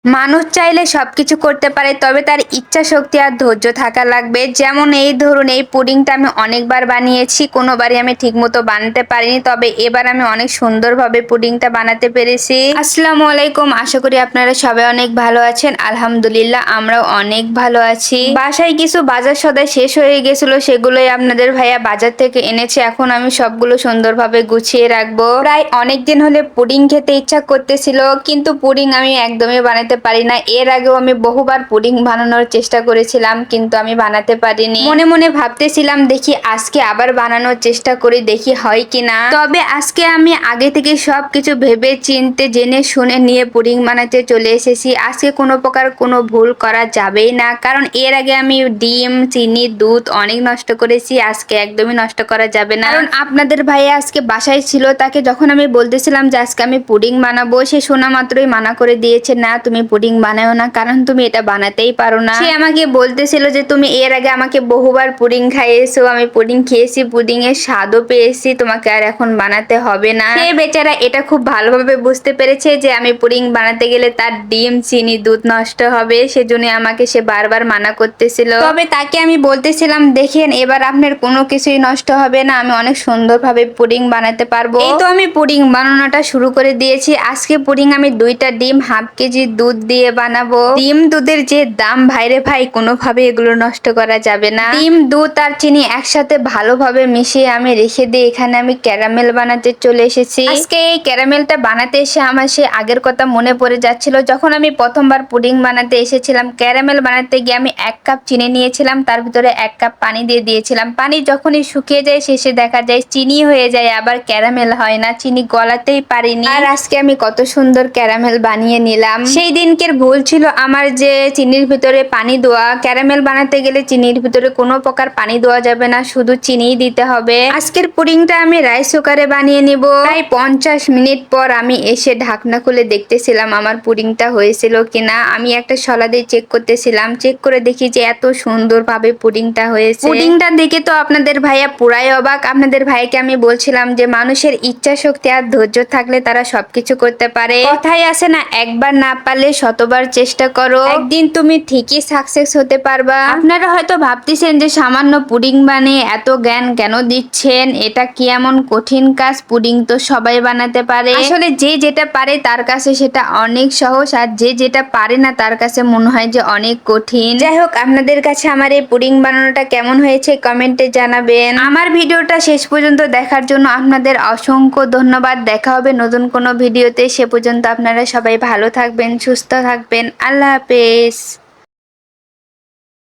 মানুষ চাইলে সবকিছু করতে পারে, তবে তার ইচ্ছা শক্তি আর ধৈর্য থাকা লাগবে। যেমন এই ধরুন, এই পুডিংটা আমি অনেকবার বানিয়েছি, কোনোবারই আমি ঠিকমতো বানাতে পারিনি, তবে এবার আমি অনেক সুন্দরভাবে পুডিংটা বানাতে পেরেছি। আসসালামু আলাইকুম, আশা করি আপনারা সবাই অনেক ভালো আছেন। আলহামদুলিল্লাহ, আমরাও অনেক ভালো আছি। বাসায় কিছু বাজার সদাই শেষ হয়ে গেছিল, সেগুলোই আপনাদের ভাইয়া বাজার থেকে এনেছে। এখন আমি সবগুলো সুন্দরভাবে গুছিয়ে রাখবো। প্রায় অনেক দিন হলে পুডিং খেতে ইচ্ছা করতেছিল, কিন্তু পুডিং আমি একদমই বানাতে পারি না। এর আগেও আমি বহুবার পুডিং বানানোর চেষ্টা করেছিলাম, কিন্তু আমি বানাতে পারিনি। মনে মনে ভাবতেছিলাম দেখি আজকে আবার বানানোর চেষ্টা করি, দেখি হয় কিনা। তবে আজকে আমি আগে থেকে সবকিছু ভেবে চিনতে জেনে শুনে নিয়ে পুডিং বানাতে চলে এসেছি। আজকে কোনো প্রকার কোনো ভুল করা যাবেই না, কারণ এর আগে আমি ডিম, চিনি, দুধ অনেক নষ্ট করেছি। আজকে একদমই নষ্ট করা যাবে না, কারণ আপনাদের ভাইয়া আজকে বাসায় ছিল। তাকে যখন আমি বলতেছিলাম যে আজকে আমি পুডিং বানাবো, সে শোনা মাত্রই মানা করে দিয়েছে, না তুমি পুডিং বানাও না, কারণ তুমি এটা বানাতেই পারো না। সে আমাকে বলতেছিল যে তুমি এর আগে আমাকে বহুবার পুডিং খাইয়েছো, আমি পুডিং খেয়েছি, পুডিং এর স্বাদও পেয়েছি, তোমাকে আর এখন বানাতে হবে না। সে বেচারা এটা খুব ভালোভাবে বুঝতে পেরেছে যে আমি পুডিং বানাতে গেলে তার ডিম, চিনি, দুধ নষ্ট হবে, সেজন্য আমাকে সে বারবার মানা করতেছিল। তবে তাকে আমি বলতেছিলাম দেখেন এবার আপনার কোনো কিছুই নষ্ট হবে না, আমি অনেক সুন্দরভাবে পুডিং বানাতে পারবো। এই তো আমি পুডিং বানানোটা শুরু করে দিয়েছি। আজকে পুডিং আমি 2টা ডিম, হাফ কেজি দুধ দিয়ে বানাবো। ডিম দুধের যে দাম ভাইরে ভাই, কোনোভাবে এগুলো নষ্ট করা যাবে না। ডিম, দুধ আর চিনি একসাথে ভালোভাবে মিশিয়ে আমি রেখে দিয়ে এখানে আমি ক্যারামেল বানাতে চলে এসেছি। আজকে এই ক্যারামেলটা বানাতে এসে আমার সে আগের কথা মনে পড়ে যাচ্ছিল, যখন আমি প্রথমবার পুডিং বানাতে এসেছিলাম। ক্যারামেল বানাতে গিয়ে আমি 1 কাপ চিনি নিয়েছিলাম, তার ভিতরে 1 কাপ পানি দিয়ে দিয়েছিলাম। পানি যখনই শুকিয়ে যায় শেষে দেখা যায় চিনি হয়ে যায়, আবার ক্যারামেল হয় না। চিনি গলাতেই পারিনি। আর আজকে আমি কত সুন্দর ক্যারামেল বানিয়ে নিলাম। সেই দিনকের ভুল ছিল আমার যে চিনির ভিতরে পানি দেওয়া। ক্যারামেল বানাতে গেলে চিনির ভিতরে কোনো প্রকার পানি দেওয়া যাবে না, শুধু চিনিই দিতে হবে। আজকের পুডিংটা আমি রাইস কুকারে বানিয়ে নিব। প্রায় 50 মিনিট পর আমি এসে ঢাকনা খুলে দেখতেছিলাম আমার পুডিংটা হয়েছিল কিনা। আমি একটা শলা দিয়ে চেক করতেছিলাম, চেক করে দেখি যে এত সুন্দরভাবে পুডিংটা হয়েছে। পুডিংটা দেখে তো আপনাদের ভাইয়া পুরাই অবাক। আপনাদের ভাইকে আমি বলছিলাম যে মানুষের ইচ্ছা শক্তি আর ধৈর্য থাকলে তারা সবকিছু করতে পারে। কথাই আছে না, একবার না পারলে শতবার চেষ্টা করো, একদিন তুমি ঠিকই সাকসেস হতে পারবা। আপনারা হয়তো ভাবতেছেন যে সামান্য পুডিং বানিয়ে এত জ্ঞান কেন দিচ্ছেন, এটা কি এমন কঠিন কাজ? পুডিং তো সবাই বানাতে পারে। আসলে যে যেটা পারে তার কাছে সেটা অনেক সহজ, আর যে যেটা পারে না তার কাছে মনে হয় যে অনেক কঠিন। যাই হোক, আপনাদের কাছে আমার এই পুডিং বানানোটা কেমন হয়েছে কমেন্টে জানাবেন। আমার ভিডিওটা শেষ পর্যন্ত দেখার জন্য আপনাদের অসংখ্য ধন্যবাদ। দেখা হবে নতুন কোনো ভিডিওতে। সে পর্যন্ত আপনারা সবাই ভালো থাকবেন, সুস্থ থাকবেন। আল্লাহ হাফেজ।